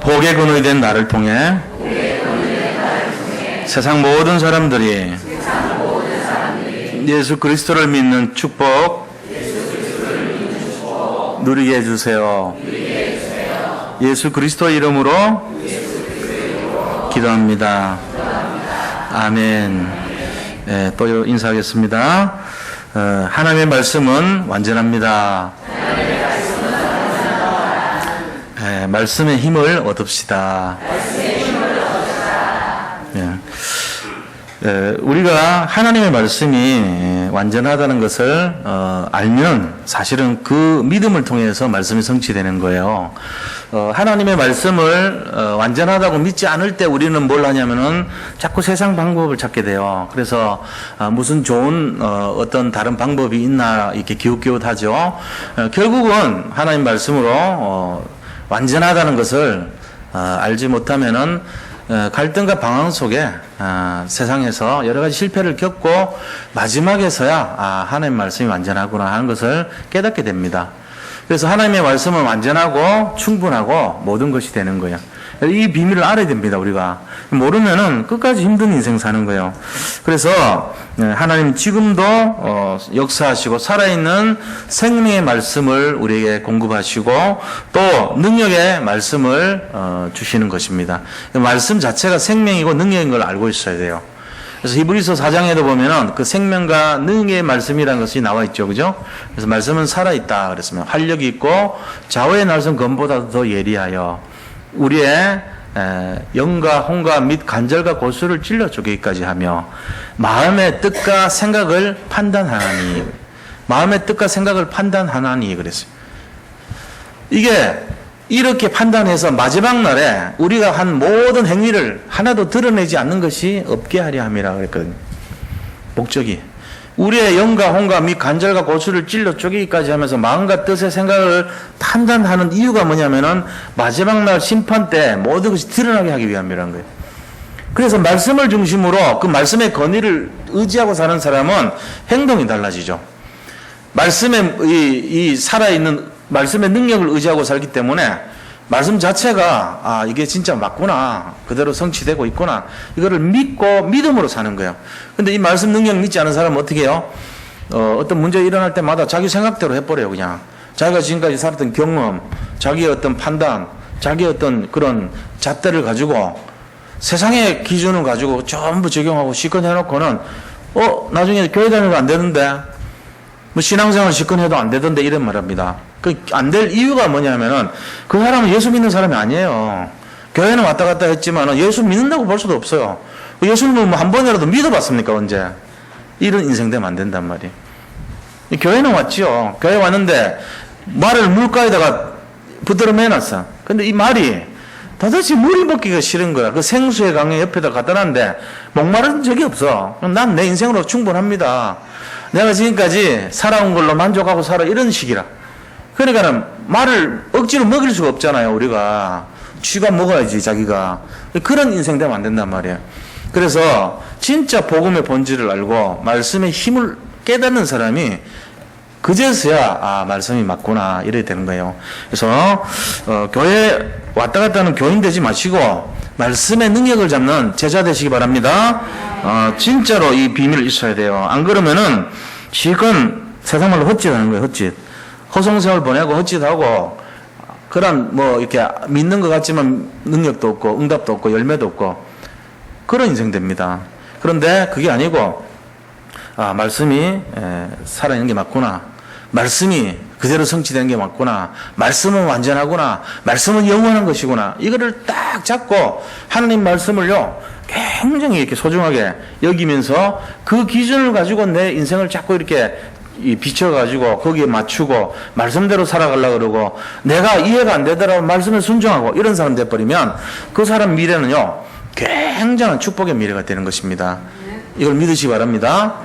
복의 근원이 된 나를 통해 세상 모든 사람들이 예수 그리스도를 믿는 축복 누리게 해주세요. 예수 그리스도 이름으로 기도합니다. 아멘. 네, 또 인사하겠습니다. 하나님의 말씀은 완전합니다. 네, 말씀의 힘을 얻읍시다. 네, 우리가 하나님의 말씀이 완전하다는 것을 알면 사실은 그 믿음을 통해서 말씀이 성취되는 거예요. 하나님의 말씀을 완전하다고 믿지 않을 때 우리는 뭘 하냐면은 자꾸 세상 방법을 찾게 돼요. 그래서 무슨 좋은 어떤 다른 방법이 있나 이렇게 기웃기웃하죠. 결국은 하나님 말씀으로 완전하다는 것을 알지 못하면은 갈등과 방황 속에 세상에서 여러 가지 실패를 겪고 마지막에서야 하나님 말씀이 완전하구나 하는 것을 깨닫게 됩니다. 그래서 하나님의 말씀은 완전하고 충분하고 모든 것이 되는 거예요. 이 비밀을 알아야 됩니다. 우리가 모르면은 끝까지 힘든 인생 사는 거예요. 그래서 하나님 지금도 역사하시고 살아있는 생명의 말씀을 우리에게 공급하시고 또 능력의 말씀을 주시는 것입니다. 말씀 자체가 생명이고 능력인 걸 알고 있어야 돼요. 그래서 히브리서 4장에도 보면은 그 생명과 능력의 말씀이라는 것이 나와 있죠. 그죠? 그래서 말씀은 살아있다 그랬으면 활력이 있고 좌우의 날선 검보다 더 예리하여 우리의 영과 혼과 및 간절과 골수를 찔러 쪼개기까지 하며 마음의 뜻과 생각을 판단하나니 마음의 뜻과 생각을 판단하나니 그랬어요. 이게 이렇게 판단해서 마지막 날에 우리가 한 모든 행위를 하나도 드러내지 않는 것이 없게 하려 함이라 그랬거든요. 목적이 우리의 영과 혼과 및 간절과 골수를 찔러 쪼개기까지 하면서 마음과 뜻의 생각을 판단하는 이유가 뭐냐면은 마지막 날 심판 때 모든 것이 드러나게 하기 위함이라는 거예요. 그래서 말씀을 중심으로 그 말씀의 권위를 의지하고 사는 사람은 행동이 달라지죠. 말씀의 이 살아있는 말씀의 능력을 의지하고 살기 때문에 말씀 자체가 이게 진짜 맞구나, 그대로 성취되고 있구나, 이거를 믿고 믿음으로 사는 거예요. 근데 이 말씀 능력 믿지 않은 사람은 어떻게 해요? 어떤 문제 일어날 때마다 자기 생각대로 해버려요. 그냥 자기가 지금까지 살았던 경험, 자기의 어떤 판단, 자기의 어떤 그런 잣대를 가지고 세상의 기준을 가지고 전부 적용하고 실컷 해놓고는 나중에 교회 다니면 안 되는데, 뭐 신앙생활 실컷 해도 안 되던데 이런 말합니다. 그 안 될 이유가 뭐냐면은 그 사람은 예수 믿는 사람이 아니에요. 교회는 왔다 갔다 했지만 예수 믿는다고 볼 수도 없어요. 예수님은 뭐 한 번이라도 믿어봤습니까? 언제? 이런 인생 되면 안 된단 말이에요. 교회는 왔지요. 교회 왔는데 말을 물가에다가 붙들어 매놨어. 근데 이 말이 도대체 물이 먹기가 싫은 거야. 그 생수의 강의 옆에다 갖다 놨는데 목마른 적이 없어. 난 내 인생으로 충분합니다. 내가 지금까지 살아온 걸로 만족하고 살아, 이런 식이라. 그러니까는 말을 억지로 먹일 수가 없잖아요. 우리가 쥐가 먹어야지 자기가. 그런 인생 되면 안 된단 말이에요. 그래서 진짜 복음의 본질을 알고 말씀의 힘을 깨닫는 사람이 그제서야 말씀이 맞구나 이래야 되는 거예요. 그래서 교회 왔다 갔다 하는 교인 되지 마시고 말씀의 능력을 잡는 제자 되시기 바랍니다. 진짜로 이 비밀이 있어야 돼요. 안 그러면은 실컷 세상말로 헛짓하는 거예요. 헛짓. 허송세월 보내고 헛짓하고 그런 뭐 이렇게 믿는 것 같지만 능력도 없고 응답도 없고 열매도 없고 그런 인생 됩니다. 그런데 그게 아니고 말씀이 살아있는 게 맞구나, 말씀이 그대로 성취되는 게 맞구나, 말씀은 완전하구나, 말씀은 영원한 것이구나, 이거를 딱 잡고 하나님 말씀을요 굉장히 이렇게 소중하게 여기면서 그 기준을 가지고 내 인생을 자꾸 이렇게 비춰가지고 거기에 맞추고 말씀대로 살아가려고 그러고 내가 이해가 안 되더라도 말씀에 순종하고 이런 사람 돼버리면 그 사람 미래는요 굉장한 축복의 미래가 되는 것입니다. 이걸 믿으시기 바랍니다.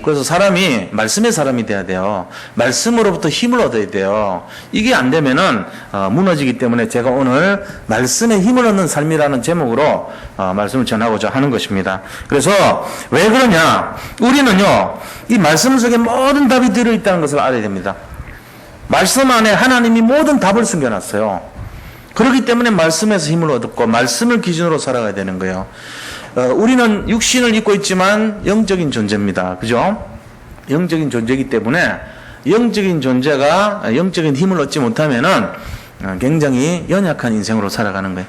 그래서 사람이 말씀의 사람이 돼야 돼요. 말씀으로부터 힘을 얻어야 돼요. 이게 안 되면은 무너지기 때문에 제가 오늘 말씀의 힘을 얻는 삶이라는 제목으로 말씀을 전하고자 하는 것입니다. 그래서 왜 그러냐? 우리는요 이 말씀 속에 모든 답이 들어있다는 것을 알아야 됩니다. 말씀 안에 하나님이 모든 답을 숨겨놨어요. 그렇기 때문에 말씀에서 힘을 얻고 말씀을 기준으로 살아가야 되는 거예요. 우리는 육신을 입고 있지만 영적인 존재입니다. 그죠? 영적인 존재이기 때문에 영적인 존재가 영적인 힘을 얻지 못하면은 굉장히 연약한 인생으로 살아가는 거예요.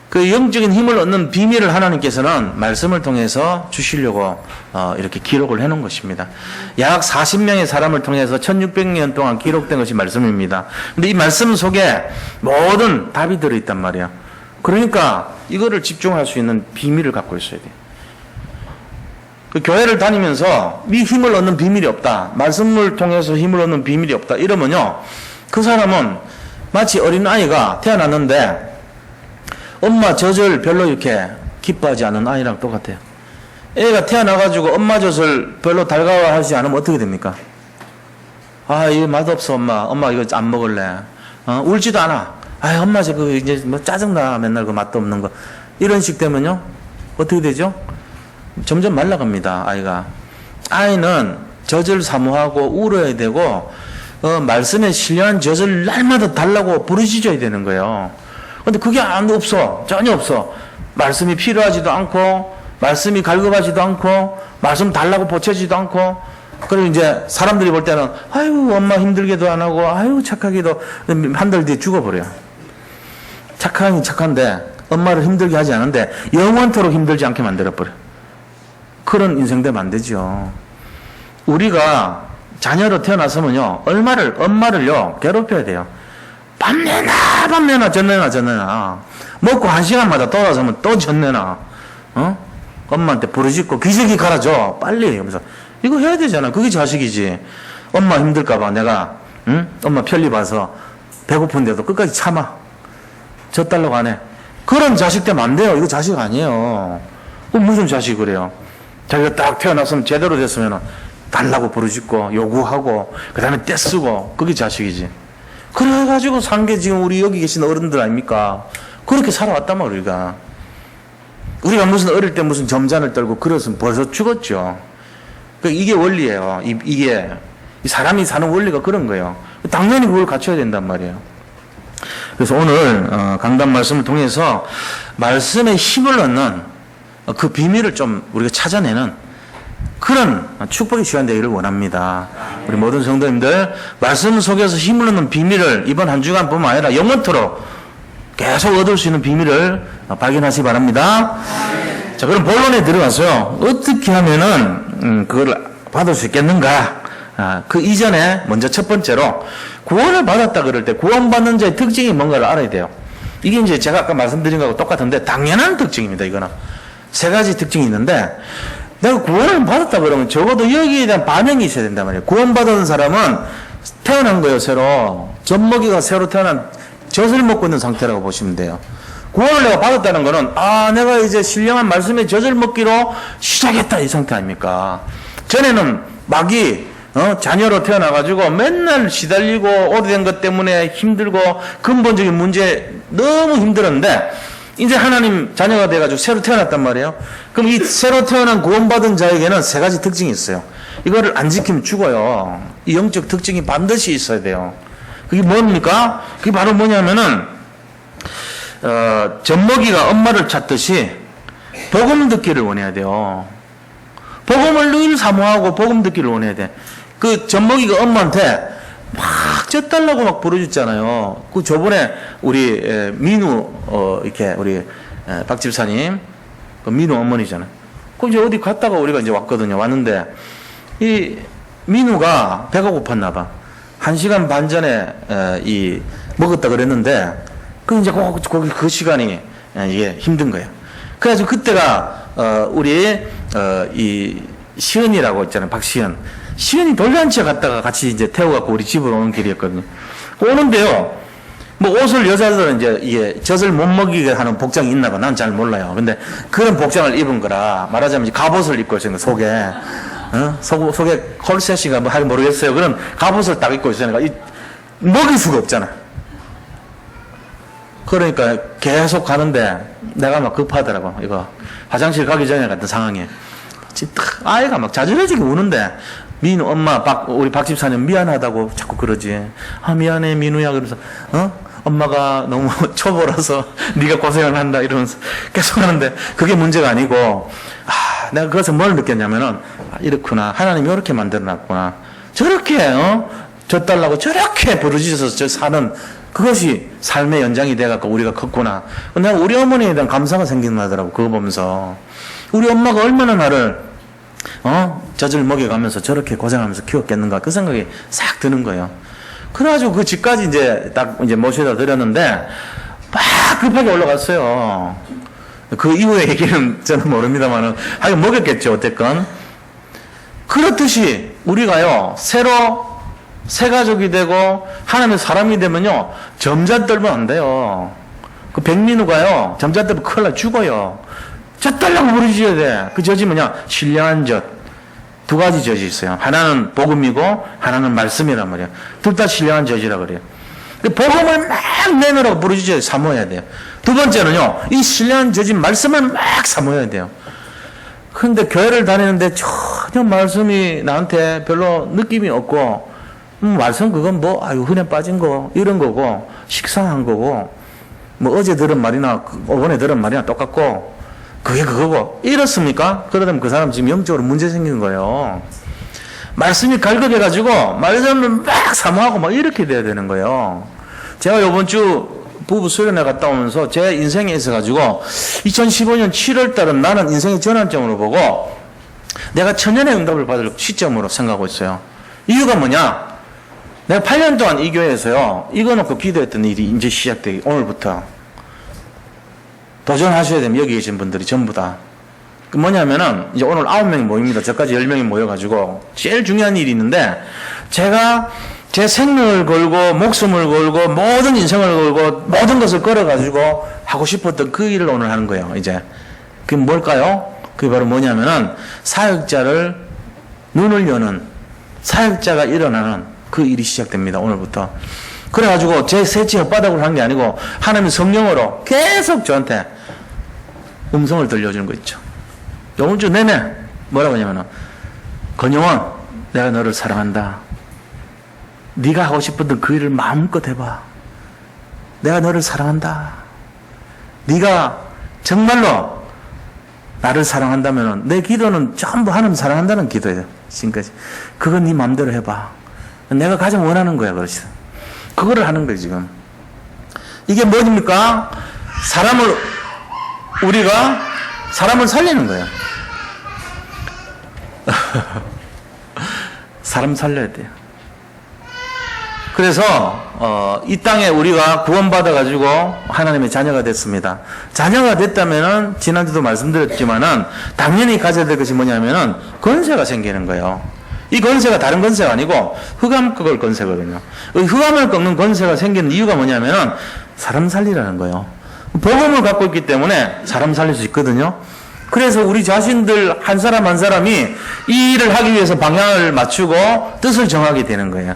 그 영적인 힘을 얻는 비밀을 하나님께서는 말씀을 통해서 주시려고 이렇게 기록을 해놓은 것입니다. 약 40명의 사람을 통해서 1600년 동안 기록된 것이 말씀입니다. 근데 이 말씀 속에 모든 답이 들어있단 말이에요. 그러니까 이거를 집중할 수 있는 비밀을 갖고 있어야 돼요. 그 교회를 다니면서 이 힘을 얻는 비밀이 없다, 말씀을 통해서 힘을 얻는 비밀이 없다 이러면요, 그 사람은 마치 어린아이가 태어났는데 엄마 젖을 별로 이렇게 기뻐하지 않는 아이랑 똑같아요. 애가 태어나가지고 엄마 젖을 별로 달가워하지 않으면 어떻게 됩니까? 아, 이거 맛없어, 엄마 이거 안 먹을래. 울지도 않아. 아, 엄마 저 이제 뭐 짜증나, 맨날 그 맛도 없는 거. 이런 식 되면요, 어떻게 되죠? 점점 말라갑니다, 아이가. 아이는 젖을 사모하고 울어야 되고, 말씀에 신령한 젖을 날마다 달라고 부르짖어야 되는 거예요. 근데 그게 없어. 전혀 없어. 말씀이 필요하지도 않고, 말씀이 갈급하지도 않고, 말씀 달라고 보채지도 않고, 그리고 이제 사람들이 볼 때는, 아유, 엄마 힘들게도 안 하고, 아유, 착하게도, 한 달 뒤에 죽어버려요. 착하긴 착한데, 엄마를 힘들게 하지 않은데, 영원토록 힘들지 않게 만들어버려. 그런 인생 되면 안 되죠. 우리가 자녀로 태어났으면요, 엄마를요, 괴롭혀야 돼요. 밤내나, 전내나. 먹고 1시간마다 돌아서면 또 전내나. 엄마한테 부르짖고 기저귀 갈아줘. 빨리. 그러면서. 이거 해야 되잖아. 그게 자식이지. 엄마 힘들까봐 내가, 엄마 편리 봐서 배고픈데도 끝까지 참아. 젖달라고 안 해. 그런 자식 되면 안 돼요. 이거 자식 아니에요. 무슨 자식 그래요? 자기가 딱 태어났으면 제대로 됐으면 달라고 부르짖고 요구하고 그 다음에 떼쓰고 그게 자식이지. 그래가지고 산 게 지금 우리 여기 계신 어른들 아닙니까? 그렇게 살아왔단 말이야, 우리가 무슨 어릴 때 무슨 점잔을 떨고 그랬으면 벌써 죽었죠. 이게 원리예요. 이게 사람이 사는 원리가 그런 거예요. 당연히 그걸 갖춰야 된단 말이에요. 그래서 오늘 강단 말씀을 통해서 말씀에 힘을 얻는 그 비밀을 좀 우리가 찾아내는 그런 축복의 시간 되기를 원합니다. 우리 모든 성도님들 말씀 속에서 힘을 얻는 비밀을 이번 한 주간뿐만 아니라 영원토록 계속 얻을 수 있는 비밀을 발견하시기 바랍니다. 자, 그럼 본론에 들어가서요, 어떻게 하면은 그걸 받을 수 있겠는가? 그 이전에 먼저 첫 번째로 구원을 받았다 그럴 때 구원받는 자의 특징이 뭔가를 알아야 돼요. 이게 이제 제가 아까 말씀드린 거하고 똑같은데 당연한 특징입니다. 이거는 세 가지 특징이 있는데, 내가 구원을 받았다 그러면 적어도 여기에 대한 반응이 있어야 된단 말이에요. 구원받은 사람은 태어난 거예요, 새로. 젖먹이가 새로 태어난 젖을 먹고 있는 상태라고 보시면 돼요. 구원을 내가 받았다는 거는, 내가 이제 신령한 말씀의 젖을 먹기로 시작했다, 이 상태 아닙니까? 전에는 마귀, 자녀로 태어나가지고 맨날 시달리고 오래된 것 때문에 힘들고 근본적인 문제 너무 힘들었는데, 이제 하나님 자녀가 돼가지고 새로 태어났단 말이에요. 그럼 이 새로 태어난 구원받은 자에게는 세 가지 특징이 있어요. 이거를 안 지키면 죽어요. 이 영적 특징이 반드시 있어야 돼요. 그게 뭡니까? 그게 바로 뭐냐면은, 젖먹이가 엄마를 찾듯이 복음 듣기를 원해야 돼요. 복음을 늘 사모하고 복음 듣기를 원해야 돼. 그 젖먹이가 엄마한테 막 젖달라고 막 부르짖잖아요. 그 저번에 우리 민우 이렇게 우리 박 집사님 그 민우 어머니잖아요. 그 이제 어디 갔다가 우리가 이제 왔거든요. 왔는데 이 민우가 배가 고팠나 봐. 1시간 반 전에 먹었다 그랬는데 그 이제 거기 그 시간이 이게 힘든 거예요. 그래가지고 그때가 우리 이 시은이라고 있잖아요. 박시은. 시은이 돌잔치에 갔다가 같이 이제 태워갖고 우리 집으로 오는 길이었거든요. 오는데요, 뭐 옷을 여자들은 이제 이게 젖을 못 먹이게 하는 복장이 있나 봐. 난 잘 몰라요. 근데 그런 복장을 입은 거라, 말하자면 이제 갑옷을 입고 있으니까 속에, 속에 콜셋인가 뭐 하긴 모르겠어요. 그런 갑옷을 딱 입고 있으니까 먹일 수가 없잖아. 그러니까 계속 가는데 내가 막 급하더라고. 이거 화장실 가기 전에 같은 상황에. 아이가 막 자지러지게 우는데, 민우 엄마 우리 박 집사님 미안하다고 자꾸 그러지. 미안해 민우야. 그러면서 엄마가 너무 초보라서 네가 고생을 한다 이러면서 계속 하는데 그게 문제가 아니고 내가 그것을 뭘 느꼈냐면은 이렇구나. 하나님이 이렇게 만들어놨구나. 저렇게 져달라고 저렇게 부르짖어서 사는 그것이 삶의 연장이 돼갖고 우리가 컸구나. 내가 우리 어머니에 대한 감사가 생긴다더라고. 그거 보면서 우리 엄마가 얼마나 나를 젖을 먹여가면서 저렇게 고생하면서 키웠겠는가 그 생각이 싹 드는 거예요. 그래가지고 그 집까지 이제 모셔다 드렸는데 막 급하게 올라갔어요. 그 이후의 얘기는 저는 모릅니다만은 하긴 먹였겠죠. 어쨌건 그렇듯이 우리가요 새로 새 가족이 되고 하나님의 사람이 되면요 점자 떨면 안 돼요. 그 백민우가요 점자 떨면 큰일 나 죽어요. 젖 달라고 부르짖어야 돼. 그 젖이 뭐냐? 신령한 젖. 두 가지 젖이 있어요. 하나는 복음이고 하나는 말씀이란 말이에요. 둘 다 신령한 젖이라 그래요. 복음을 막 내놓으라고 부르짖어야 사모해야 돼요. 두 번째는요 이 신령한 젖인 말씀을 막 사모해야 돼요. 그런데 교회를 다니는데 전혀 말씀이 나한테 별로 느낌이 없고 말씀 그건 흔해 빠진 거 이런 거고 식상한 거고 어제 들은 말이나 오번에 들은 말이나 똑같고 그게 그거고 이렇습니까? 그러다면 그 사람 지금 영적으로 문제 생기는 거예요. 말씀이 갈급해가지고 말씀을 막 사모하고 막 이렇게 돼야 되는 거예요. 제가 요번 주 부부 수련회 갔다 오면서 제 인생에 있어가지고 2015년 7월 달은 나는 인생의 전환점으로 보고 내가 천년의 응답을 받을 시점으로 생각하고 있어요. 이유가 뭐냐? 내가 8년 동안 이 교회에서요 이거 놓고 기도했던 일이 이제 시작되기 오늘부터 도전하셔야 됩니다. 여기 계신 분들이 전부 다. 그 뭐냐면은 이제 오늘 9명이 모입니다. 저까지 10명이 모여가지고 제일 중요한 일이 있는데 제가 제 생명을 걸고 목숨을 걸고 모든 인생을 걸고 모든 것을 걸어가지고 하고 싶었던 그 일을 오늘 하는 거예요. 이제 그게 뭘까요? 그게 바로 뭐냐면은 사역자를 눈을 여는 사역자가 일어나는 그 일이 시작됩니다. 오늘부터. 그래가지고 제 새치 혓바닥으로 한 게 아니고 하나님 성령으로 계속 저한테 음성을 들려주는 거 있죠. 요번 주 내내 뭐라고 하냐면은 건영원 내가 너를 사랑한다. 네가 하고 싶었던 그 일을 마음껏 해봐. 내가 너를 사랑한다. 네가 정말로 나를 사랑한다면은 내 기도는 전부 하나님 사랑한다는 기도예요. 지금까지. 그건 네 마음대로 해봐. 내가 가장 원하는 거야. 그렇지. 그거를 하는 거예요. 지금. 이게 뭐입니까? 우리가 사람을 살리는 거예요. 사람 살려야 돼요. 그래서 이 땅에 우리가 구원받아가지고 하나님의 자녀가 됐습니다. 자녀가 됐다면은 지난주도 말씀드렸지만은 당연히 가져야 될 것이 뭐냐면은 권세가 생기는 거예요. 이 권세가 다른 권세가 아니고 흑암 꺾을 권세거든요. 흑암을 꺾는 권세가 생기는 이유가 뭐냐면은 사람 살리라는 거예요. 복음을 갖고 있기 때문에 사람 살릴 수 있거든요. 그래서 우리 자신들 한 사람 한 사람이 이 일을 하기 위해서 방향을 맞추고 뜻을 정하게 되는 거예요.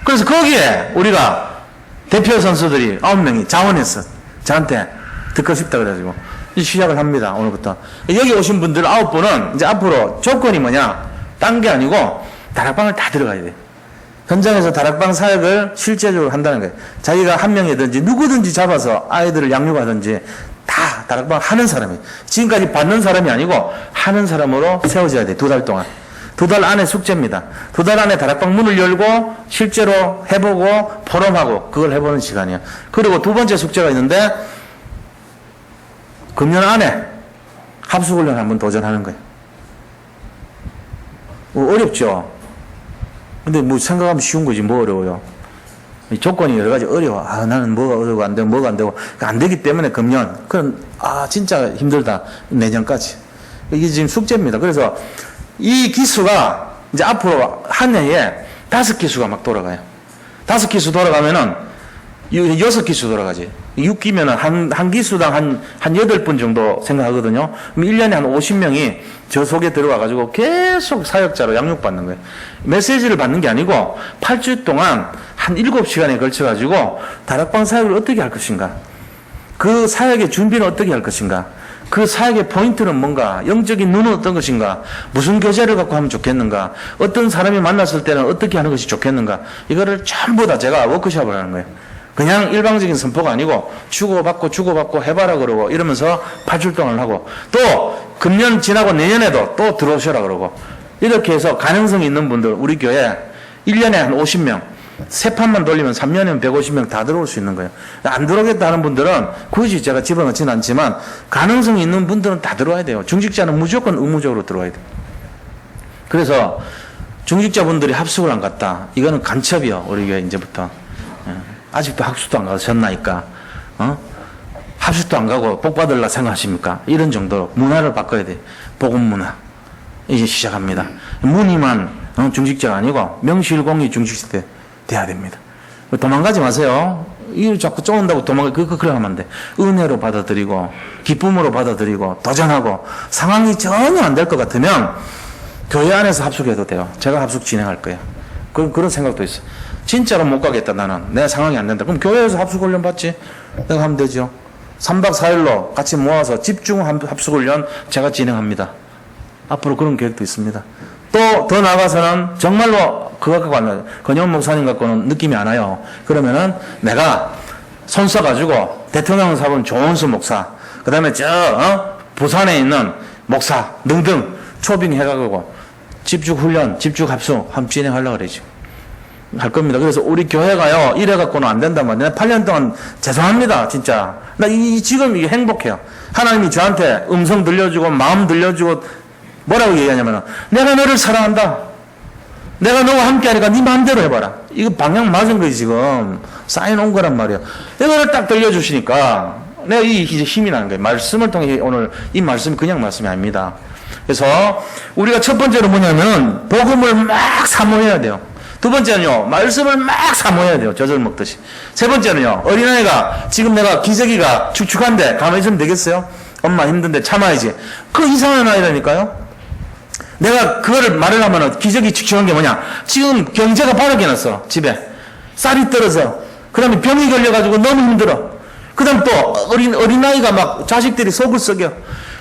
그래서 거기에 우리가 대표 선수들이 9명이 자원했어. 저한테 듣고 싶다 그래가지고 시작을 합니다. 오늘부터. 여기 오신 분들 9분은 이제 앞으로 조건이 뭐냐? 딴 게 아니고 다락방을 다 들어가야 돼요. 현장에서 다락방 사역을 실제적으로 한다는 거예요. 자기가 한 명이든지 누구든지 잡아서 아이들을 양육하든지 다 다락방 하는 사람이에요. 지금까지 받는 사람이 아니고 하는 사람으로 세워져야 돼요. 2달 동안. 2달 안에 숙제입니다. 2달 안에 다락방 문을 열고 실제로 해보고 포럼하고 그걸 해보는 시간이에요. 그리고 두 번째 숙제가 있는데 금년 안에 합숙훈련 한번 도전하는 거예요. 어렵죠? 근데 뭐 생각하면 쉬운 거지 뭐 어려워요. 조건이 여러 가지 어려워. 나는 뭐가 어려워 안 되고 뭐가 안 되고 안 되기 때문에 금년 그럼 진짜 힘들다. 내년까지 이게 지금 숙제입니다. 그래서 이 기수가 이제 앞으로 한 해에 5기수가 막 돌아가요. 5기수 돌아가면은 6기수 돌아가지. 6기면은 한 기수당 한 8분 정도 생각하거든요. 그럼 1년에 한 50명이 저 속에 들어와가지고 계속 사역자로 양육받는 거예요. 메시지를 받는 게 아니고 8주 동안 한 7시간에 걸쳐가지고 다락방 사역을 어떻게 할 것인가. 그 사역의 준비는 어떻게 할 것인가. 그 사역의 포인트는 뭔가, 영적인 눈은 어떤 것인가, 무슨 교제를 갖고 하면 좋겠는가, 어떤 사람이 만났을 때는 어떻게 하는 것이 좋겠는가, 이거를 전부 다 제가 워크숍을 하는 거예요. 그냥 일방적인 선포가 아니고 주고받고 해봐라 그러고 이러면서 8주 동안 하고 또 금년 지나고 내년에도 또 들어오셔라 그러고 이렇게 해서 가능성이 있는 분들 우리 교회 1년에 한 50명 세 판만 돌리면 3년이면 150명 다 들어올 수 있는 거예요. 안 들어오겠다 하는 분들은 굳이 제가 집어넣지는 않지만 가능성이 있는 분들은 다 들어와야 돼요. 중직자는 무조건 의무적으로 들어와야 돼요. 그래서 중직자분들이 합숙을 안 갔다. 이거는 간첩이요. 우리 교회 이제부터. 아직도 학수도 안 가서 졌나니까. 합숙도 안 가고 복 받으려 생각하십니까? 이런 정도로 문화를 바꿔야 돼요. 복음 문화. 이제 시작합니다. 무늬만 중직자가 아니고 명실공히 중직자 돼야 됩니다. 도망가지 마세요. 이걸 자꾸 쫓는다고 그래 하면 안 돼. 은혜로 받아들이고 기쁨으로 받아들이고 도전하고 상황이 전혀 안 될 것 같으면 교회 안에서 합숙해도 돼요. 제가 합숙 진행할 거예요. 그런 생각도 있어. 진짜로 못 가겠다 나는. 내 상황이 안 된다. 그럼 교회에서 합숙훈련 받지. 내가 하면 되죠. 3박 4일로 같이 모아서 집중 합숙훈련 제가 진행합니다. 앞으로 그런 계획도 있습니다. 또 더 나아가서는 정말로 그거 갖고 안 와요. 권영 목사님 갖고는 느낌이 안 와요. 그러면은 내가 손 써가지고 대통령 사본 조원수 목사, 그 다음에 부산에 있는 목사 등등 초빙해가지고 집중훈련, 집중합숙 한번 진행하려고 그러지. 할 겁니다. 그래서 우리 교회가요, 이래갖고는 안 된단 말이에요. 8년 동안 죄송합니다, 진짜. 지금 이게 행복해요. 하나님이 저한테 음성 들려주고, 마음 들려주고, 뭐라고 얘기하냐면, 내가 너를 사랑한다. 내가 너와 함께 하니까 네 마음대로 해봐라. 이거 방향 맞은 거지, 지금. 쌓인 온 거란 말이에요. 이거를 딱 들려주시니까, 내가 이제 힘이 나는 거예요. 말씀을 통해 오늘 이 말씀이 그냥 말씀이 아닙니다. 그래서 우리가 첫 번째로 뭐냐면, 복음을 막 사모해야 돼요. 두 번째는요, 말씀을 막 사모해야 돼요. 젖을 먹듯이. 세 번째는요, 어린아이가, 지금 내가 기저귀가 축축한데 가만히 있으면 되겠어요? 엄마 힘든데 참아야지. 그 이상한 아이라니까요? 내가 그거를 말을 하면은 기저귀 축축한 게 뭐냐? 지금 경제가 바닥이 났어, 집에. 쌀이 떨어져. 그 다음에 병이 걸려가지고 너무 힘들어. 그 다음 또 어린아이가 막 자식들이 속을 썩여.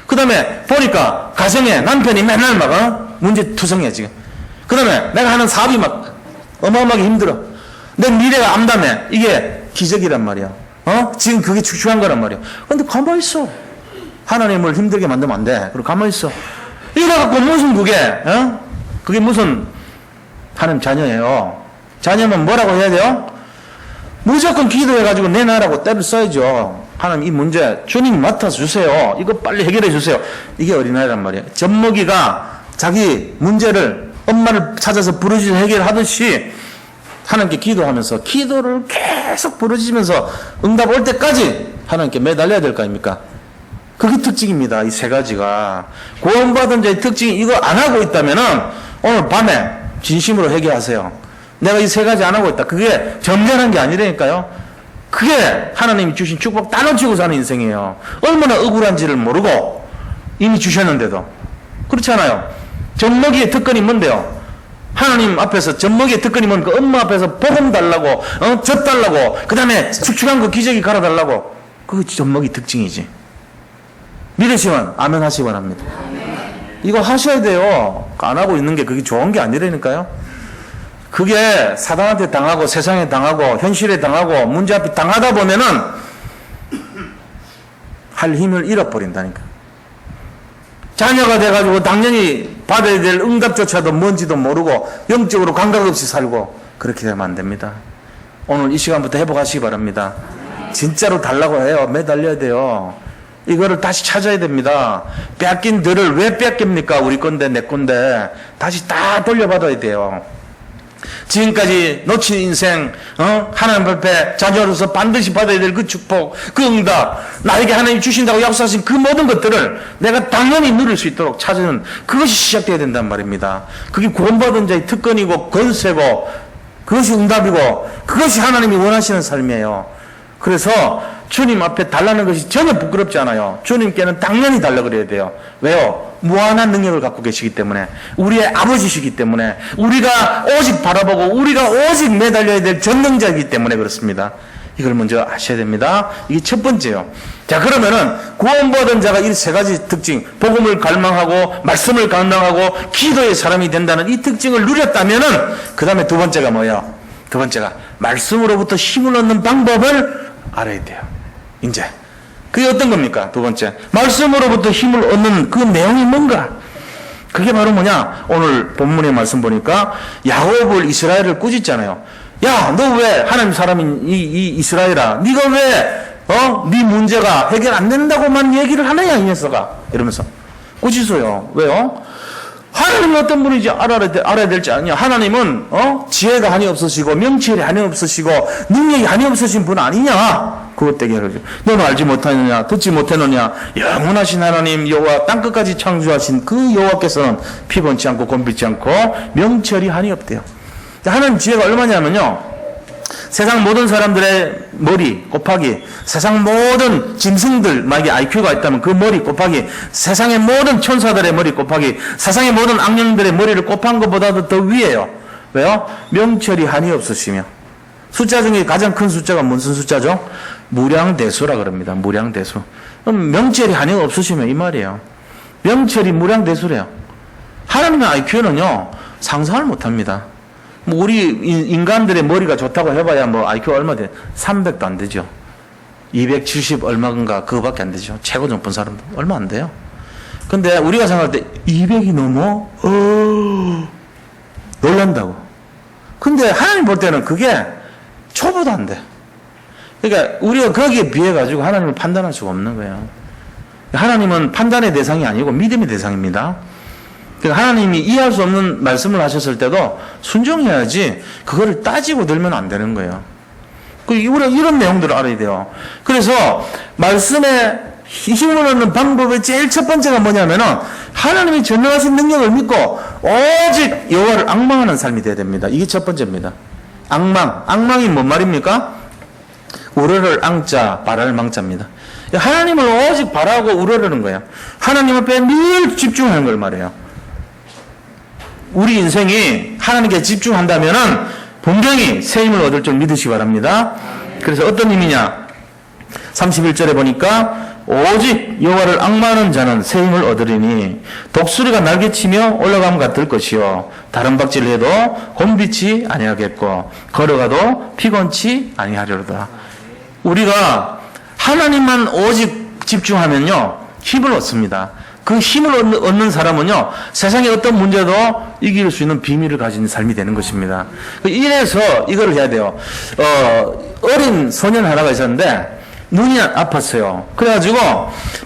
그 다음에 보니까 가정에 남편이 맨날 막, 문제투성이야, 지금. 그 다음에 내가 하는 사업이 막 어마어마하게 힘들어. 내 미래가 암담해. 이게 기적이란 말이야. 지금 그게 축축한 거란 말이야. 근데 가만히 있어. 하나님을 힘들게 만들면 안 돼. 그리고 가만히 있어. 이래갖고 무슨 그게 무슨 하나님 자녀예요. 자녀면 뭐라고 해야 돼요? 무조건 기도해가지고 내 나라고 때를 써야죠. 하나님 이 문제 주님 맡아서 주세요. 이거 빨리 해결해 주세요. 이게 어린아이란 말이야. 젖먹이가 자기 문제를 엄마를 찾아서 부르짖어 해결하듯이 하나님께 기도하면서 기도를 계속 부르짖으면서 응답 올 때까지 하나님께 매달려야 될 거 아닙니까? 그게 특징입니다. 이 세 가지가. 구원받은 자의 특징이 이거 안 하고 있다면은 오늘 밤에 진심으로 회개하세요. 내가 이 세 가지 안 하고 있다. 그게 점잖은 게 아니라니까요. 그게 하나님이 주신 축복 나눠주고 사는 인생이에요. 얼마나 억울한지를 모르고 이미 주셨는데도. 그렇잖아요. 젖먹이의 특권이 뭔데요? 하나님 앞에서 젖먹이의 특권이 뭔가 엄마 앞에서 복음 달라고, 젖 달라고, 그 다음에 축축한 거 기저귀 갈아달라고. 그게 젖먹이 특징이지. 믿으시면 아멘 하시기 바랍니다. 이거 하셔야 돼요. 안 하고 있는 게 그게 좋은 게 아니라니까요. 그게 사단한테 당하고 세상에 당하고 현실에 당하고 문제 앞에 당하다 보면은 할 힘을 잃어버린다니까. 자녀가 돼가지고 당연히 받아야 될 응답조차도 뭔지도 모르고 영적으로 감각 없이 살고 그렇게 되면 안 됩니다. 오늘 이 시간부터 회복하시기 바랍니다. 진짜로 달라고 해요. 매달려야 돼요. 이거를 다시 찾아야 됩니다. 뺏긴 들을 왜 뺏깁니까? 우리 건데 내 건데 다시 다 돌려받아야 돼요. 지금까지 놓친 인생, 하나님 앞에 자녀로서 반드시 받아야 될 그 축복, 그 응답, 나에게 하나님 주신다고 약속하신 그 모든 것들을 내가 당연히 누릴 수 있도록 찾는 그것이 시작되어야 된단 말입니다. 그게 구원받은 자의 특권이고 권세고 그것이 응답이고 그것이 하나님이 원하시는 삶이에요. 그래서 주님 앞에 달라는 것이 전혀 부끄럽지 않아요. 주님께는 당연히 달라 그래야 돼요. 왜요? 무한한 능력을 갖고 계시기 때문에, 우리의 아버지시기 때문에, 우리가 오직 바라보고 우리가 오직 매달려야 될 전능자이기 때문에 그렇습니다. 이걸 먼저 아셔야 됩니다. 이게 첫 번째요. 자, 그러면은 구원받은 자가 이 세 가지 특징, 복음을 갈망하고 말씀을 갈망하고 기도의 사람이 된다는 이 특징을 누렸다면은 그 다음에 두 번째가 뭐예요? 두 번째가 말씀으로부터 힘을 얻는 방법을 알아야 돼요. 이제 그게 어떤 겁니까? 두 번째, 말씀으로부터 힘을 얻는 그 내용이 뭔가? 그게 바로 뭐냐? 오늘 본문의 말씀 보니까 야곱을 이스라엘을 꾸짖잖아요. 야, 너 왜 하나님 사람인 이 이스라엘아, 네가 왜 네 문제가 해결 안 된다고만 얘기를 하느냐 이 녀석아, 이러면서 꾸짖어요. 왜요? 하나님은 어떤 분인지 알아야 될지 아니냐. 하나님은 지혜가 한이 없으시고 명철이 한이 없으시고 능력이 한이 없으신 분 아니냐. 그것 때문에 그러죠. 너는 알지 못하느냐, 듣지 못했느냐. 영원하신 하나님 여호와 땅끝까지 창조하신 그 여호와께서는 피곤치 않고 곤비지 않고 명철이 한이 없대요. 하나님 지혜가 얼마냐면요, 세상 모든 사람들의 머리 곱하기 세상 모든 짐승들, 만약에 IQ가 있다면 그 머리 곱하기 세상의 모든 천사들의 머리 곱하기 세상의 모든 악령들의 머리를 곱한 것보다도 더 위에요. 왜요? 명철이 한이 없으시며. 숫자 중에 가장 큰 숫자가 무슨 숫자죠? 무량대수라 그럽니다. 무량대수. 그럼 명철이 한이 없으시면 이 말이에요. 명철이 무량대수래요. 하나님의 IQ는요 상상을 못합니다. 뭐 우리 인간들의 머리가 좋다고 해봐야 뭐 IQ 얼마 돼? 300도 안 되죠. 270 얼마인가 그거밖에 안 되죠. 최고 높은 사람도 얼마 안 돼요. 근데 우리가 생각할 때 200이 넘어? 놀란다고. 근데 하나님 볼 때는 그게 초보도 안 돼. 그러니까 우리가 거기에 비해 가지고 하나님을 판단할 수가 없는 거예요. 하나님은 판단의 대상이 아니고 믿음의 대상입니다. 하나님이 이해할 수 없는 말씀을 하셨을 때도 순종해야지 그거를 따지고 들면 안 되는 거예요. 이런 내용들을 알아야 돼요. 그래서 말씀에 힘을 얻는 방법의 제일 첫 번째가 뭐냐면은 하나님이 전능하신 능력을 믿고 오직 여호와를 앙망하는 삶이 돼야 됩니다. 이게 첫 번째입니다. 앙망이 뭔 말입니까? 우러를 앙자, 바랄 망자입니다. 하나님을 오직 바라고 우러르는 거예요. 하나님 앞에 늘 집중하는 걸 말해요. 우리 인생이 하나님께 집중한다면은 분명히 새 힘을 얻을 줄 믿으시기 바랍니다. 그래서 어떤 힘이냐? 31절에 보니까 오직 여호와를 앙망하는 자는 새 힘을 얻으리니 독수리가 날개치며 올라감 같을 것이요 다른 박질을 해도 곤비치 아니하겠고 걸어가도 피곤치 아니하리로다. 우리가 하나님만 오직 집중하면요 힘을 얻습니다. 그 힘을 얻는 사람은요 세상의 어떤 문제도 이길 수 있는 비밀을 가진 삶이 되는 것입니다. 이래서 이걸 해야 돼요. 어린 소년 하나가 있었는데 눈이 아팠어요. 그래가지고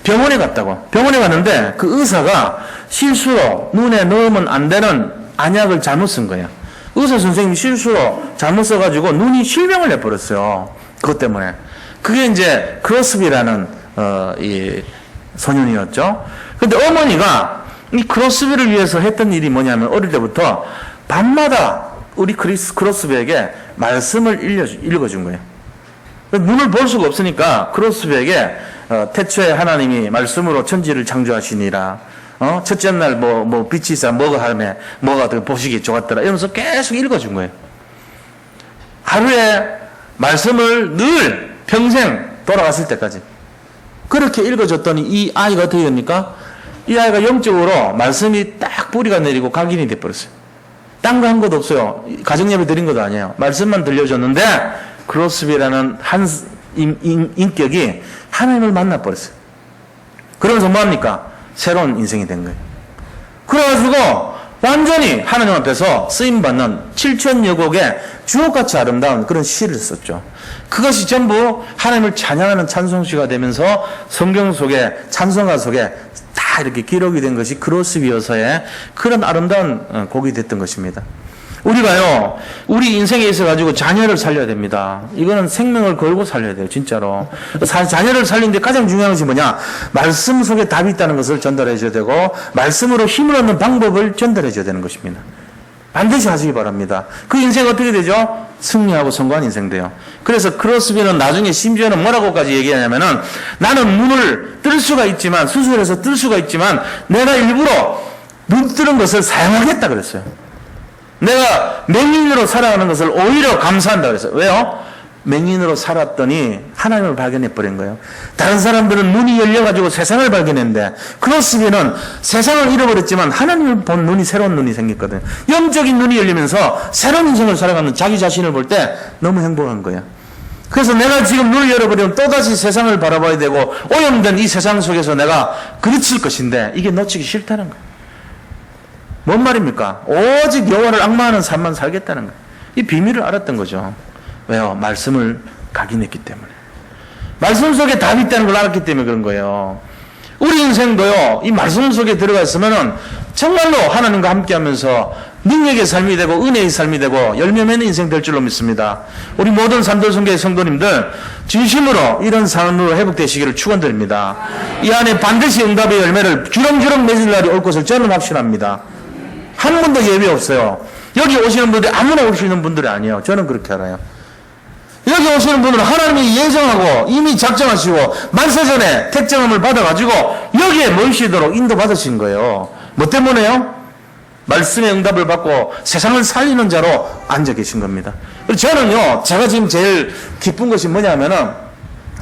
병원에 갔다고. 병원에 갔는데 그 의사가 실수로 눈에 넣으면 안 되는 안약을 잘못 쓴 거예요. 의사 선생님이 실수로 잘못 써가지고 눈이 실명을 내버렸어요. 그것 때문에. 그게 이제 크로스비라는 이 소년이었죠. 근데 어머니가 이 크로스비를 위해서 했던 일이 뭐냐면 어릴 때부터 밤마다 우리 크로스비에게 말씀을 읽어준 거예요. 눈을 볼 수가 없으니까 크로스비에게 태초에 하나님이 말씀으로 천지를 창조하시니라. 첫째 날 뭐 빛이 있어 뭐가 하며 뭐가 더 보시기 좋았더라. 이러면서 계속 읽어준 거예요. 하루에 말씀을 늘 평생 돌아갔을 때까지 그렇게 읽어줬더니 이 아이가 어떻게 됩니까? 이 아이가 영적으로 말씀이 딱 뿌리가 내리고 각인이 돼버렸어요. 딴 거 한 것도 없어요. 가정예배 드린 것도 아니에요. 말씀만 들려줬는데 크로스비라는 한 인격이 하나님을 만나버렸어요. 그러면서 뭐합니까? 새로운 인생이 된 거예요. 그래가지고 완전히 하나님 앞에서 쓰임받는 7천여 곡의 주옥같이 아름다운 그런 시를 썼죠. 그것이 전부 하나님을 찬양하는 찬송시가 되면서 성경 속에 찬송가 속에 다 이렇게 기록이 된 것이 크로스비여서의 그런 아름다운 곡이 됐던 것입니다. 우리가요, 우리 인생에 있어가지고 자녀를 살려야 됩니다. 이거는 생명을 걸고 살려야 돼요, 진짜로. 자녀를 살리는데 가장 중요한 것이 뭐냐? 말씀 속에 답이 있다는 것을 전달해 줘야 되고, 말씀으로 힘을 얻는 방법을 전달해 줘야 되는 것입니다. 반드시 하시기 바랍니다. 그 인생 어떻게 되죠? 승리하고 성공한 인생 돼요. 그래서 크로스비는 나중에 심지어는 뭐라고까지 얘기하냐면은 나는 눈을 뜰 수가 있지만, 수술해서 뜰 수가 있지만, 내가 일부러 눈 뜨는 것을 사용하겠다 그랬어요. 내가 맹인으로 살아가는 것을 오히려 감사한다 그랬어요. 왜요? 맹인으로 살았더니 하나님을 발견해버린 거예요. 다른 사람들은 눈이 열려가지고 세상을 발견했는데 크로스비는 세상을 잃어버렸지만 하나님을 본 눈이, 새로운 눈이 생겼거든요. 영적인 눈이 열리면서 새로운 인생을 살아가는 자기 자신을 볼 때 너무 행복한 거예요. 그래서 내가 지금 눈을 열어버리면 또다시 세상을 바라봐야 되고 오염된 이 세상 속에서 내가 그르칠 것인데 이게 놓치기 싫다는 거예요. 뭔 말입니까? 오직 여호와를 앙망하는 삶만 살겠다는 거예요. 이 비밀을 알았던 거죠. 왜요? 말씀을 각인했기 때문에. 말씀 속에 답이 있다는 걸 알았기 때문에 그런 거예요. 우리 인생도요, 이 말씀 속에 들어가 있으면은 정말로 하나님과 함께 하면서 능력의 삶이 되고 은혜의 삶이 되고 열매 맺는 인생 될 줄로 믿습니다. 우리 모든 산도성교회 성도님들 진심으로 이런 삶으로 회복되시기를 축원드립니다. 이 안에 반드시 응답의 열매를 주렁주렁 맺을 날이 올 것을 저는 확신합니다. 한 분도 예외 없어요. 여기 오시는 분들이 아무나 올 수 있는 분들이 아니에요. 저는 그렇게 알아요. 여기 오시는 분들은 하나님이 예정하고 이미 작정하시고 만세전에 택정함을 받아가지고 여기에 모이시도록 인도받으신 거예요. 뭐 때문에요? 말씀의 응답을 받고 세상을 살리는 자로 앉아 계신 겁니다. 그래서 저는요, 제가 지금 제일 기쁜 것이 뭐냐면은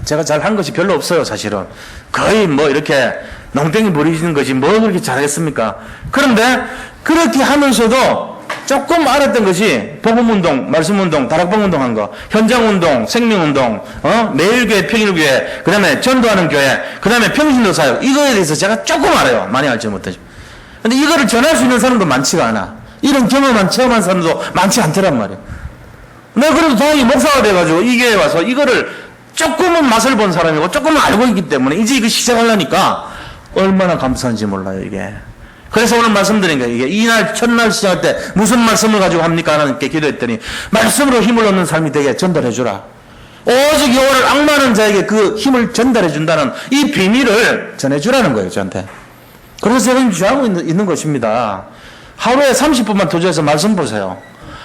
제가 잘한 것이 별로 없어요, 사실은. 거의 뭐 이렇게 농땡이 부리시는 것이 뭐 그렇게 잘했습니까? 그런데 그렇게 하면서도 조금 알았던 것이 복음운동, 말씀운동, 다락방운동 한 거, 현장운동, 생명운동, 매일교회, 평일교회, 그 다음에 전도하는 교회, 그 다음에 평신도 사역, 이거에 대해서 제가 조금 알아요. 많이 알지 못하죠. 근데 이거를 전할 수 있는 사람도 많지가 않아. 이런 경험만 체험한 사람도 많지 않더란 말이에요. 내가 그래도 다행히 목사가 돼가지고 이 교회에 와서 이거를 조금은 맛을 본 사람이고 조금은 알고 있기 때문에 이제 이거 시작하려니까 얼마나 감사한지 몰라요, 이게. 그래서 오늘 말씀드린 거예요. 이게 이날 첫날 시작할 때 무슨 말씀을 가지고 합니까? 하나님께 기도했더니 말씀으로 힘을 얻는 삶이 되게 전달해 주라. 오직 여호와를 앙망하는 자에게 그 힘을 전달해 준다는 이 비밀을 전해 주라는 거예요, 저한테. 그래서 제가 지금 주하고 있는 것입니다. 하루에 30분만 도전해서 말씀 보세요.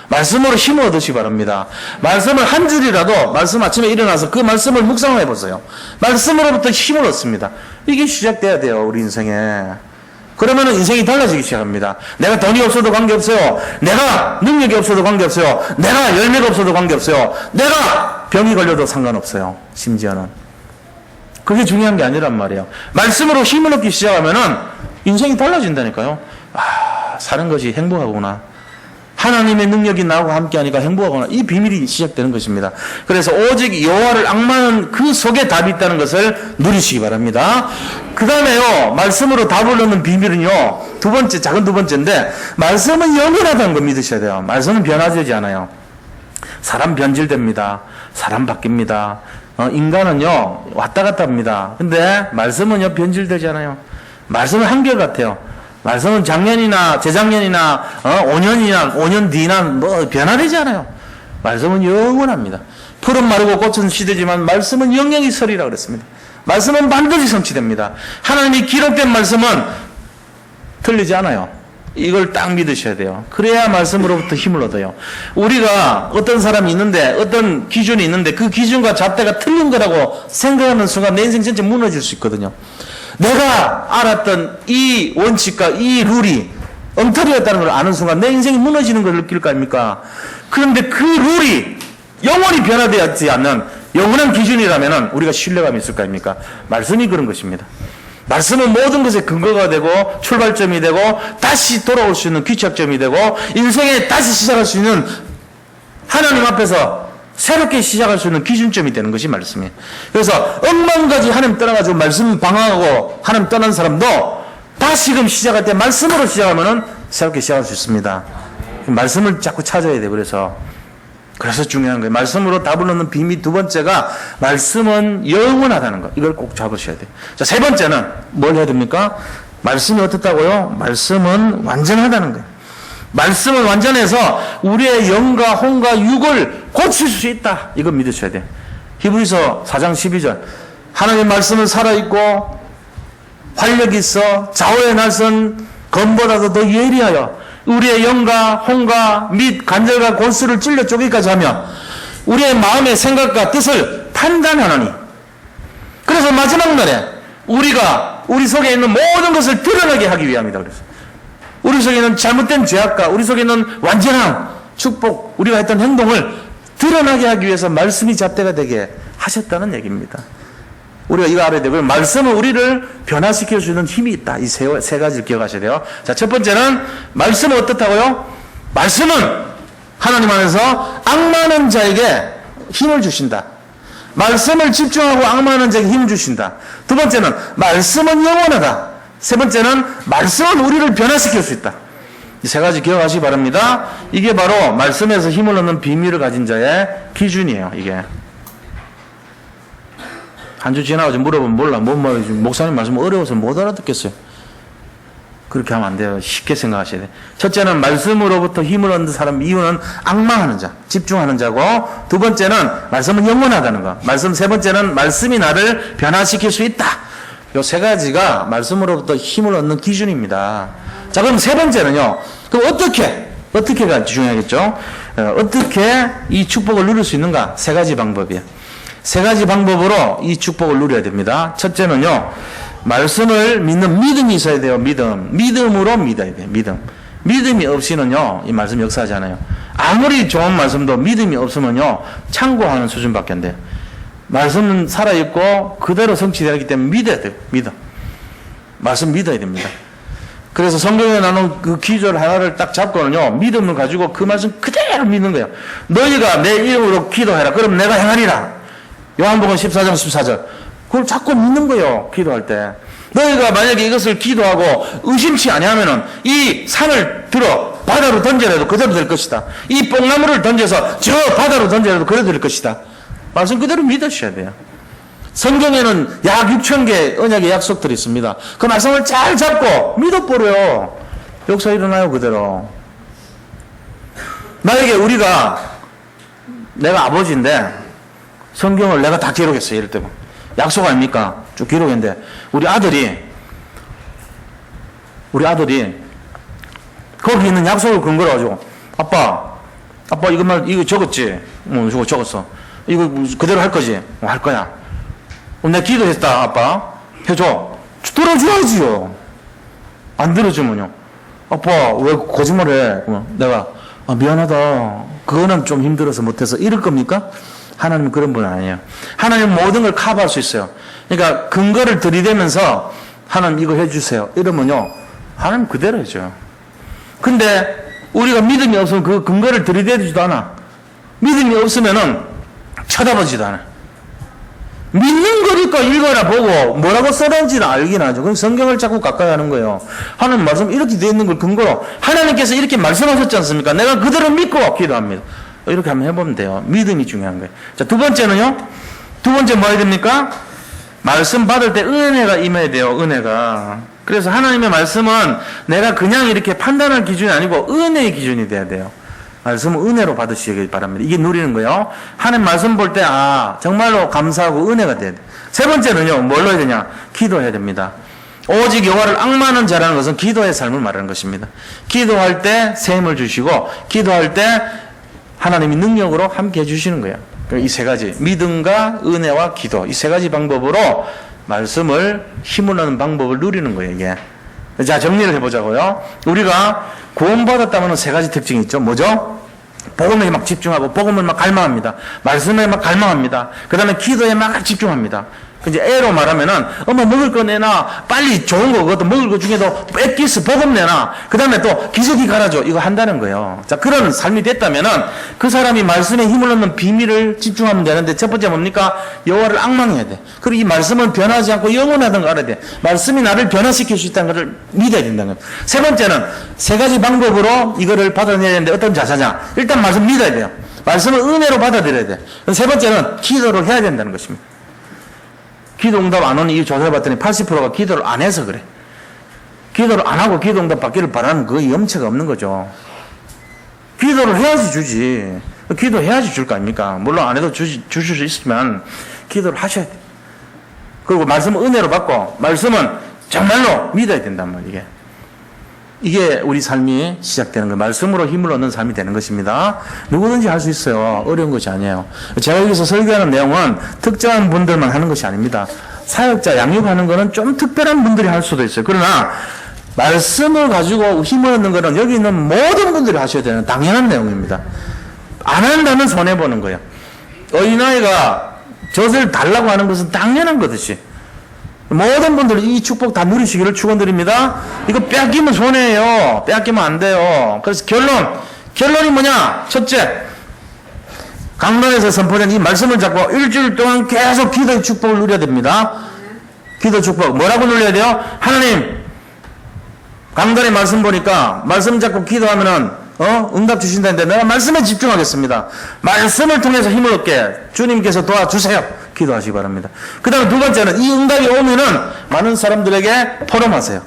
말씀으로 힘을 얻으시기 바랍니다. 말씀을 한 줄이라도 말씀 아침에 일어나서 그 말씀을 묵상해 보세요. 말씀으로부터 힘을 얻습니다. 이게 시작돼야 돼요, 우리 인생에. 그러면 인생이 달라지기 시작합니다. 내가 돈이 없어도 관계없어요. 내가 능력이 없어도 관계없어요. 내가 열매가 없어도 관계없어요. 내가 병이 걸려도 상관없어요. 심지어는. 그게 중요한 게 아니란 말이에요. 말씀으로 힘을 얻기 시작하면은 인생이 달라진다니까요. 아, 사는 것이 행복하구나. 하나님의 능력이 나하고 함께하니까 행복하구나. 이 비밀이 시작되는 것입니다. 그래서 오직 여호와를 앙망하는 그 속에 답이 있다는 것을 누리시기 바랍니다. 그 다음에요, 말씀으로 답을 얻는 비밀은요, 두 번째, 작은 두 번째인데, 말씀은 영원하다는 걸 믿으셔야 돼요. 말씀은 변화되지 않아요. 사람 변질됩니다. 사람 바뀝니다. 인간은요, 왔다 갔다 합니다. 근데 말씀은요, 변질되지 않아요. 말씀은 한결같아요. 말씀은 작년이나 재작년이나 5년이나 5년 뒤나 뭐 변화되지 않아요. 말씀은 영원합니다. 풀은 마르고 꽃은 시들지만 말씀은 영영이 서리라 그랬습니다. 말씀은 반드시 성취됩니다. 하나님이 기록된 말씀은 틀리지 않아요. 이걸 딱 믿으셔야 돼요. 그래야 말씀으로부터 힘을 얻어요. 우리가 어떤 사람이 있는데 어떤 기준이 있는데 그 기준과 잣대가 틀린 거라고 생각하는 순간 내 인생 전체 무너질 수 있거든요. 내가 알았던 이 원칙과 이 룰이 엉터리였다는 걸 아는 순간 내 인생이 무너지는 걸 느낄 거 아닙니까? 그런데 그 룰이 영원히 변화되지 않는 영원한 기준이라면 우리가 신뢰감이 있을 거 아닙니까? 말씀이 그런 것입니다. 말씀은 모든 것의 근거가 되고 출발점이 되고 다시 돌아올 수 있는 귀착점이 되고 인생에 다시 시작할 수 있는 하나님 앞에서 새롭게 시작할 수 있는 기준점이 되는 것이 말씀이에요. 그래서 억만 가지 하나님 떠나가지고 말씀 방황하고 하나님 떠난 사람도 다시금 시작할 때 말씀으로 시작하면 새롭게 시작할 수 있습니다. 말씀을 자꾸 찾아야 돼요. 그래서 중요한 거예요. 말씀으로 답을 얻는 비밀 두 번째가 말씀은 영원하다는 거. 이걸 꼭 잡으셔야 돼요. 자, 세 번째는 뭘 해야 됩니까? 말씀이 어떻다고요? 말씀은 완전하다는 거예요. 말씀은 완전해서 우리의 영과 혼과 육을 고칠 수 있다. 이거 믿으셔야 돼요. 히브리서 4장 12절. 하나님의 말씀은 살아있고 활력이 있어 좌우의 날선 검보다도 더 예리하여 우리의 영과 혼과 및 관절과 골수를 찔러 쪼개기까지 하며 우리의 마음의 생각과 뜻을 판단하노니. 그래서 마지막 날에 우리가 우리 속에 있는 모든 것을 드러나게 하기 위함이다. 그래서 우리 속에 있는 잘못된 죄악과 우리 속에 있는 완전함, 축복, 우리가 했던 행동을 드러나게 하기 위해서 말씀이 잣대가 되게 하셨다는 얘기입니다. 우리가 이거 알아야 되고요. 말씀은 우리를 변화시켜주는 힘이 있다. 이 세 가지를 기억하셔야 돼요. 자, 첫 번째는 말씀은 어떻다고요? 말씀은 하나님 안에서 앙망하는 자에게 힘을 주신다. 말씀을 집중하고 앙망하는 자에게 힘을 주신다. 두 번째는 말씀은 영원하다. 세 번째는 말씀은 우리를 변화시킬 수 있다. 이 세 가지 기억하시기 바랍니다. 이게 바로 말씀에서 힘을 얻는 비밀을 가진 자의 기준이에요. 이게 한 주 지나고 좀 물어보면 몰라. 목사님 말씀 어려워서 못 알아듣겠어요. 그렇게 하면 안 돼요. 쉽게 생각하셔야 돼요. 첫째는 말씀으로부터 힘을 얻는 사람, 이유는 앙망하는 자, 집중하는 자고, 두 번째는 말씀은 영원하다는 거. 세 번째는 말씀이 나를 변화시킬 수 있다. 이 세 가지가 말씀으로부터 힘을 얻는 기준입니다. 자, 그럼 세 번째는요. 그럼 어떻게가 중요하겠죠? 어떻게 이 축복을 누릴 수 있는가? 세 가지 방법이에요. 세 가지 방법으로 이 축복을 누려야 됩니다. 첫째는요, 말씀을 믿는 믿음이 있어야 돼요. 믿음으로 믿어야 돼요. 믿음이 없이는요, 이 말씀 역사하지 않아요. 아무리 좋은 말씀도 믿음이 없으면요, 참고하는 수준밖에 안 돼요. 말씀은 살아있고 그대로 성취되기 때문에 믿어야 돼요. 말씀 믿어야 됩니다. 그래서 성경에 나오는 그 기절 하나를 딱 잡고는요, 믿음을 가지고 그 말씀 그대로 믿는 거예요. 너희가 내 이름으로 기도해라. 그럼 내가 행하리라. 요한복음 14장 14절. 그걸 자꾸 믿는 거예요. 기도할 때. 너희가 만약에 이것을 기도하고 의심치 아니하면은 이 산을 들어 바다로 던져라도 그대로 될 것이다. 이 뽕나무를 던져서 저 바다로 던져라도 그대로 될 것이다. 말씀 그대로 믿으셔야 돼요. 성경에는 약 6,000개 언약의 약속들이 있습니다. 그 말씀을 잘 잡고 믿어버려요. 역사 일어나요, 그대로. 만약에 내가 아버지인데 성경을 내가 다 기록했어요. 이럴 때면 약속 아닙니까? 쭉 기록했는데 우리 아들이 거기 있는 약속을 근거로 가지고 아빠 이거 적었지? 저거 적었어. 이거 그대로 할 거지? 할 거야. 내가 기도했다. 아빠 해줘. 들어줘야지요. 안 들어주면요, 아빠 왜 거짓말해? 내가 미안하다. 그거는 좀 힘들어서 못해서 이럴 겁니까? 하나님은 그런 분 아니에요. 하나님은 모든 걸 커버할 수 있어요. 그러니까 근거를 들이대면서 하나님 이거 해주세요. 이러면요, 하나님 그대로 해줘요. 근데 우리가 믿음이 없으면 그 근거를 들이대지도 않아. 믿음이 없으면은 쳐다보지도 않아. 믿는 거니까 읽어라 보고 뭐라고 써놨는지는 알긴 하죠. 그럼 성경을 자꾸 가까이 하는 거예요. 하나님 말씀 이렇게 되어 있는 걸 근거로 하나님께서 이렇게 말씀하셨지 않습니까? 내가 그대로 믿고 기도합니다. 이렇게 한번 해보면 돼요. 믿음이 중요한 거예요. 자, 두 번째는요. 두 번째 뭐 해야 됩니까? 말씀 받을 때 은혜가 임해야 돼요. 은혜가. 그래서 하나님의 말씀은 내가 그냥 이렇게 판단할 기준이 아니고 은혜의 기준이 돼야 돼요. 말씀은 은혜로 받으시기 바랍니다. 이게 누리는 거예요. 하나님 말씀 볼 때 정말로 감사하고 은혜가 돼야 돼요. 세 번째는요. 뭘로 해야 되냐? 기도해야 됩니다. 오직 여호와를 앙망하는 자라는 것은 기도의 삶을 말하는 것입니다. 기도할 때 새 힘을 주시고 기도할 때 하나님이 능력으로 함께 해주시는 거예요. 이 세 가지, 믿음과 은혜와 기도, 이 세 가지 방법으로 말씀을 힘을 얻는 방법을 누리는 거예요, 이게. 자, 정리를 해보자고요. 우리가 구원받았다면 세 가지 특징이 있죠. 뭐죠? 복음에 막 집중하고, 복음을 막 갈망합니다. 말씀에 막 갈망합니다. 그 다음에 기도에 막 집중합니다. 이제 애로 말하면은, 엄마 먹을 거 내놔. 빨리 좋은 거, 그것도 먹을 거 중에도 엑기스 복음 내놔. 그 다음에 또 기저귀 갈아줘. 이거 한다는 거예요. 자, 그런 삶이 됐다면은 그 사람이 말씀에 힘을 얻는 비밀을 집중하면 되는데 첫 번째 뭡니까? 여호와를 앙망해야 돼. 그리고 이 말씀은 변하지 않고 영원하다는 걸 알아야 돼. 말씀이 나를 변화시킬 수 있다는 걸 믿어야 된다는 거예요. 세 번째는 세 가지 방법으로 이거를 받아내야 되는데 어떤 자세냐? 일단 말씀 믿어야 돼요. 말씀을 은혜로 받아들여야 돼. 세 번째는 기도를 해야 된다는 것입니다. 기도 응답 안 오는 이유 조사해봤더니 80%가 기도를 안 해서 그래. 기도를 안 하고 기도 응답 받기를 바라는 그 염치가 없는 거죠. 기도를 해야지 주지. 기도해야지 줄 거 아닙니까? 물론 안 해도 주실 수 있으면 기도를 하셔야 돼. 그리고 말씀은 은혜로 받고 말씀은 정말로 믿어야 된단 말이에요. 이게 우리 삶이 시작되는 거예요. 말씀으로 힘을 얻는 삶이 되는 것입니다. 누구든지 할 수 있어요. 어려운 것이 아니에요. 제가 여기서 설교하는 내용은 특정한 분들만 하는 것이 아닙니다. 사역자 양육하는 거는 좀 특별한 분들이 할 수도 있어요. 그러나 말씀을 가지고 힘을 얻는 거는 여기 있는 모든 분들이 하셔야 되는 당연한 내용입니다. 안 한다면 손해보는 거예요. 어린아이가 젖을 달라고 하는 것은 당연한 것이지. 모든 분들 이 축복 다 누리시기를 축원드립니다. 이거 뺏기면 손해예요. 뺏기면 안 돼요. 그래서 결론이 뭐냐? 첫째, 강론에서 선포된 이 말씀을 잡고 일주일 동안 계속 기도의 축복을 누려야 됩니다. 기도 축복 뭐라고 누려야 돼요? 하나님, 강단의 말씀 보니까 말씀 잡고 기도하면은 응답 주신다는데 내가 말씀에 집중하겠습니다. 말씀을 통해서 힘을 얻게 주님께서 도와주세요. 기도하시기 바랍니다. 그 다음에 두 번째는 이 응답이 오면은 많은 사람들에게 포럼하세요.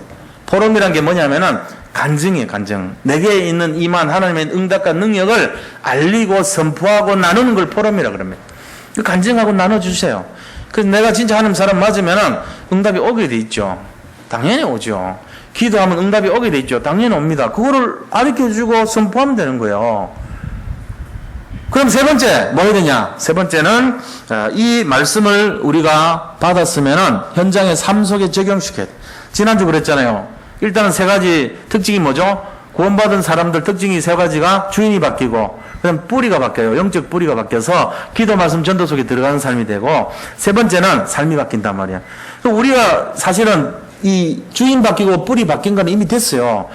포럼이란 게 뭐냐면은 간증이에요. 간증. 내게 있는 이만 하나님의 응답과 능력을 알리고 선포하고 나누는 걸 포럼이라 그럽니다. 간증하고 나눠주세요. 그래서 내가 진짜 하나님 사람 맞으면은 응답이 오게 돼 있죠. 당연히 오죠. 기도하면 응답이 오게 돼 있죠. 당연히 옵니다. 그거를 가르쳐주고 선포하면 되는 거예요. 그럼 세 번째 뭐 해야 되냐? 세 번째는 이 말씀을 우리가 받았으면은 현장의 삶 속에 적용시켜야 돼. 지난주 그랬잖아요. 일단은 세 가지 특징이 뭐죠? 구원받은 사람들 특징이 세 가지가 주인이 바뀌고 그다음 뿌리가 바뀌어요. 영적 뿌리가 바뀌어서 기도 말씀 전도 속에 들어가는 삶이 되고 세 번째는 삶이 바뀐단 말이야. 우리가 사실은 이 주인 바뀌고 뿌리 바뀐 건 이미 됐어요.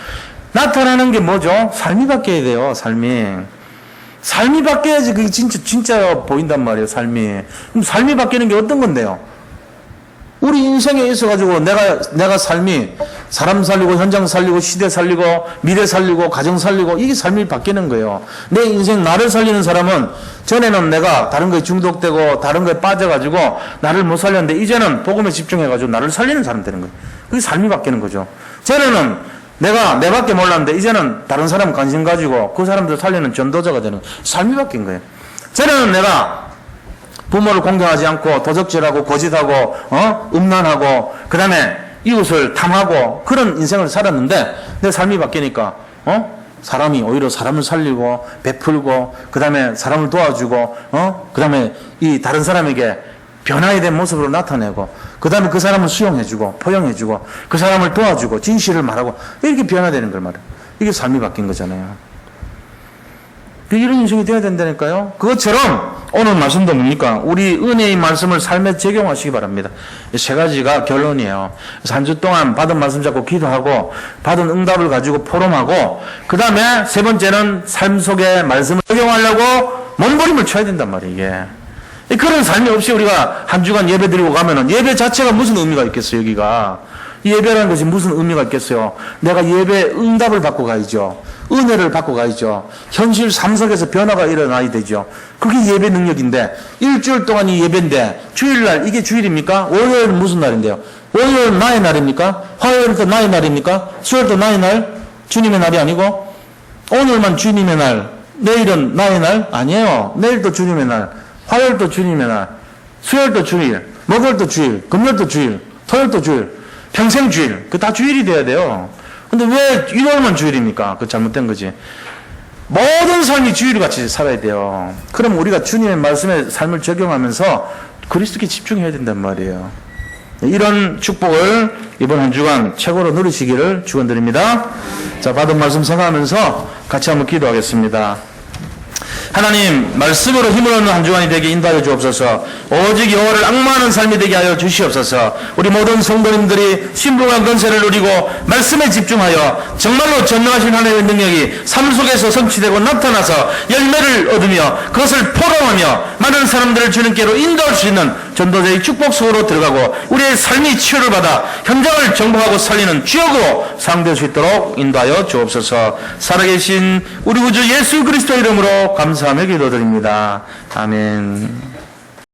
나타나는 게 뭐죠? 삶이 바뀌어야 돼요. 삶이 바뀌어야지 그게 진짜 보인단 말이에요. 그럼 삶이 바뀌는 게 어떤 건데요? 우리 인생에 있어가지고 내가 삶이 사람 살리고 현장 살리고 시대 살리고 미래 살리고 가정 살리고 이게 삶이 바뀌는 거예요. 내 인생 나를 살리는 사람은 전에는 내가 다른 거에 중독되고 다른 거에 빠져가지고 나를 못 살렸는데 이제는 복음에 집중해가지고 나를 살리는 사람 되는 거예요. 그게 삶이 바뀌는 거죠. 전에는 내가 내밖에 몰랐는데 이제는 다른 사람 관심 가지고 그 사람들 살리는 전도자가 되는 거예요. 삶이 바뀐 거예요. 전에는 내가 부모를 공경하지 않고 도적질하고 거짓하고 음란하고 그 다음에 이웃을 탐하고 그런 인생을 살았는데 내 삶이 바뀌니까 사람이 오히려 사람을 살리고 베풀고 그 다음에 사람을 도와주고 그 다음에 이 다른 사람에게 변화에 대한 모습으로 나타내고 그 다음에 그 사람을 수용해주고 포용해주고 그 사람을 도와주고 진실을 말하고 이렇게 변화되는 걸 말이에요. 이게 삶이 바뀐 거잖아요. 이런 인생이 되어야 된다니까요. 그것처럼 오늘 말씀도 뭡니까? 우리 은혜의 말씀을 삶에 적용하시기 바랍니다. 세 가지가 결론이에요. 그래서 한 주 동안 받은 말씀 잡고 기도하고 받은 응답을 가지고 포럼하고 그 다음에 세 번째는 삶 속에 말씀을 적용하려고 몸부림을 쳐야 된단 말이에요. 이게. 그런 삶이 없이 우리가 한 주간 예배 드리고 가면은 예배 자체가 무슨 의미가 있겠어요, 여기가. 예배라는 것이 무슨 의미가 있겠어요? 내가 예배 응답을 받고 가야죠. 은혜를 받고 가야죠. 현실 삶 속에서 변화가 일어나야 되죠. 그게 예배 능력인데 일주일 동안이 예배인데 주일날 이게 주일입니까? 월요일은 무슨 날인데요? 월요일은 나의 날입니까? 화요일은 나의 날입니까? 수요일도 나의 날? 주님의 날이 아니고 오늘만 주님의 날, 내일은 나의 날? 아니에요. 내일도 주님의 날, 화요일도 주님의 날, 수요일도 주일, 목요일도 주일, 금요일도 주일, 토요일도 주일, 평생 주일. 그 다 주일이 돼야 돼요. 근데 왜 일요일만 주일입니까? 그 잘못된 거지. 모든 삶이 주일같이 살아야 돼요. 그럼 우리가 주님의 말씀에 삶을 적용하면서 그리스도께 집중해야 된단 말이에요. 이런 축복을 이번 한 주간 최고로 누리시기를 축원드립니다. 자, 받은 말씀 생각하면서 같이 한번 기도하겠습니다. 하나님, 말씀으로 힘을 얻는 한 주간이 되게 인도하여 주옵소서. 오직 여호와를 앙마하는 삶이 되게 하여 주시옵소서. 우리 모든 성도님들이 신부한 권세를 누리고 말씀에 집중하여 정말로 전능하신 하나님의 능력이 삶 속에서 성취되고 나타나서 열매를 얻으며 그것을 포럼하며 많은 사람들을 주님께로 인도할 수 있는 전도자의 축복 속으로 들어가고 우리의 삶이 치유를 받아 현장을 정복하고 살리는 주역으로 사용될 수 있도록 인도하여 주옵소서. 살아계신 우리 구주 예수 그리스도 이름으로 감사하며 기도드립니다. 아멘.